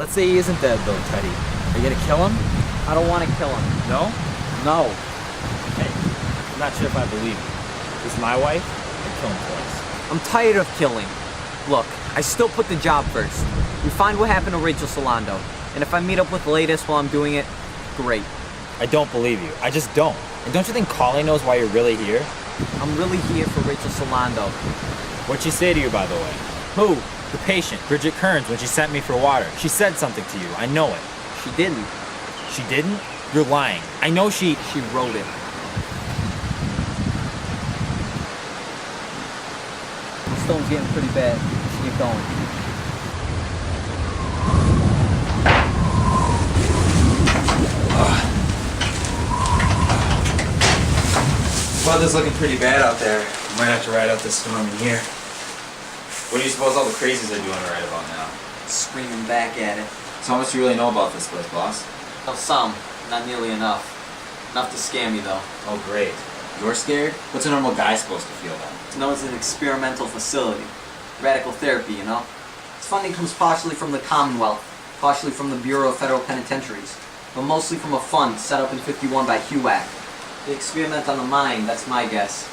Let's say he isn't dead though, Teddy. Are you gonna kill him? I don't want to kill him. No? No. Hey, I'm not sure if I believe you. This is my wife, I'd kill him twice. I'm tired of killing. Look, I still put the job first. We find what happened to Rachel Solando. And if I meet up with the latest while I'm doing it, great. I don't believe you. I just don't. And don't you think Collie knows why you're really here? I'm really here for Rachel Solando. What'd she say to you, by the way? Who? The patient, Bridget Kearns, when she sent me for water. She said something to you. I know it. She didn't. She didn't? You're lying. I know she wrote it. The stone's getting pretty bad. We should get going. Weather's looking pretty bad out there. Might have to ride out this storm in here. What do you suppose all the crazies are doing right about now? Screaming back at it. So how much do you really know about this place, boss? Oh, some. Not nearly enough. Enough to scare me, though. Oh, great. You're scared? What's a normal guy supposed to feel then? It's known as an experimental facility. Radical therapy, you know? Its funding comes partially from the Commonwealth, partially from the Bureau of Federal Penitentiaries, but mostly from a fund set up in '51 by HUAC. They experiment on the mind, that's my guess.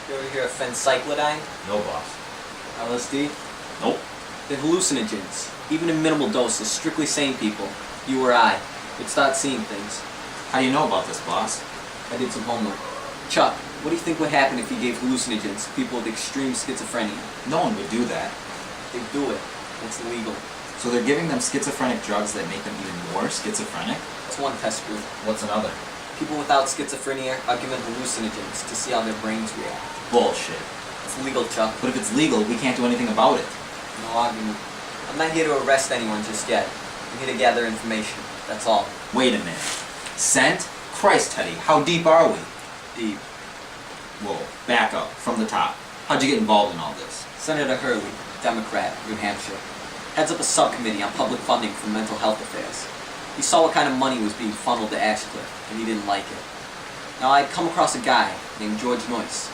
You ever hear of phencyclidine? No, boss. LSD? Nope. They're hallucinogens. Even in minimal doses, strictly sane people, you or I, would start seeing things. How do you know about this, boss? I did some homework. Chuck, what do you think would happen if you gave hallucinogens to people with extreme schizophrenia? No one would do that. They do it. It's illegal. So they're giving them schizophrenic drugs that make them even more schizophrenic? That's one test group. What's another? People without schizophrenia are given hallucinogens to see how their brains react. Bullshit. It's legal, Chuck. But if it's legal, we can't do anything about it. No argument. I'm not here to arrest anyone just yet. I'm here to gather information. That's all. Wait a minute. Scent? Christ, Teddy, how deep are we? Deep. Whoa, back up, from the top. How'd you get involved in all this? Senator Hurley, Democrat, New Hampshire, heads up a subcommittee on public funding for mental health affairs. He saw what kind of money was being funneled to Ashcliff, and he didn't like it. Now, I'd come across a guy named George Noyce.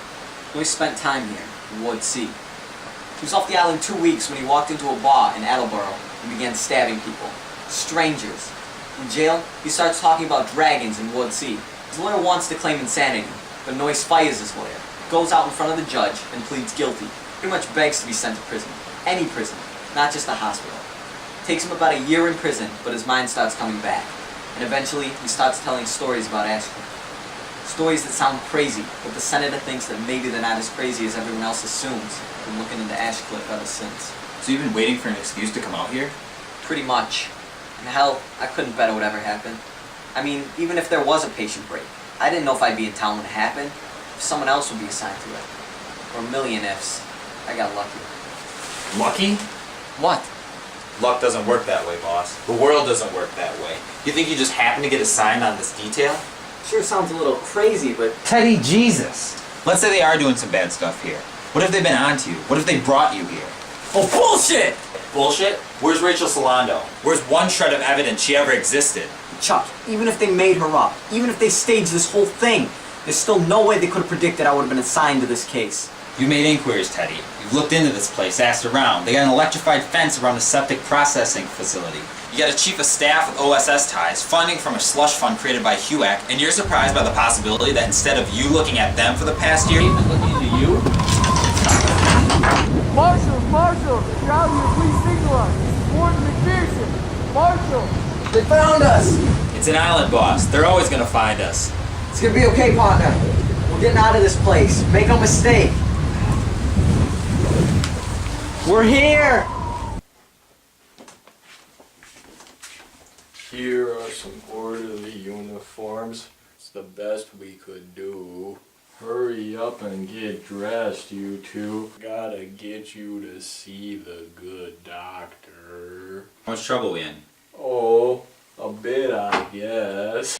Noyce spent time here, in Ward C. He was off the island 2 weeks when he walked into a bar in Attleboro and began stabbing people. Strangers. In jail, he starts talking about dragons in Ward C. His lawyer wants to claim insanity, but Noyce fires his lawyer, goes out in front of the judge, and pleads guilty. Pretty much begs to be sent to prison. Any prison, not just a hospital. Takes him about a year in prison, but his mind starts coming back. And eventually, he starts telling stories about Ashcliff. Stories that sound crazy, but the senator thinks that maybe they're not as crazy as everyone else assumes. Been looking into Ashcliff ever since. So you've been waiting for an excuse to come out here? Pretty much. And hell, I couldn't bet it would ever happen. I mean, even if there was a patient break, I didn't know if I'd be in town when it happened, if someone else would be assigned to it. Or a million ifs. I got lucky. Lucky? What? Luck doesn't work that way, boss. The world doesn't work that way. You think you just happen to get assigned on this detail? Sure sounds a little crazy, but... Teddy, Jesus! Let's say they are doing some bad stuff here. What if they've been onto you? What if they brought you here? Oh, bullshit! Bullshit? Where's Rachel Solando? Where's one shred of evidence she ever existed? Chuck, even if they made her up, even if they staged this whole thing, there's still no way they could have predicted I would have been assigned to this case. You made inquiries, Teddy. You've looked into this place, asked around. They got an electrified fence around the septic processing facility. You got a chief of staff with OSS ties, funding from a slush fund created by HUAC, and you're surprised by the possibility that instead of you looking at them for the past year, they've been looking into you? Marshal, get out here, please signal us. This is Warden McPherson. Marshal. They found us! It's an island, boss. They're always gonna find us. It's gonna be okay, partner. We're getting out of this place. Make no mistake. We're here! Here are some orderly uniforms. It's the best we could do. Hurry up and get dressed, you two. Gotta get you to see the good doctor. How much trouble we in? Oh, a bit, I guess.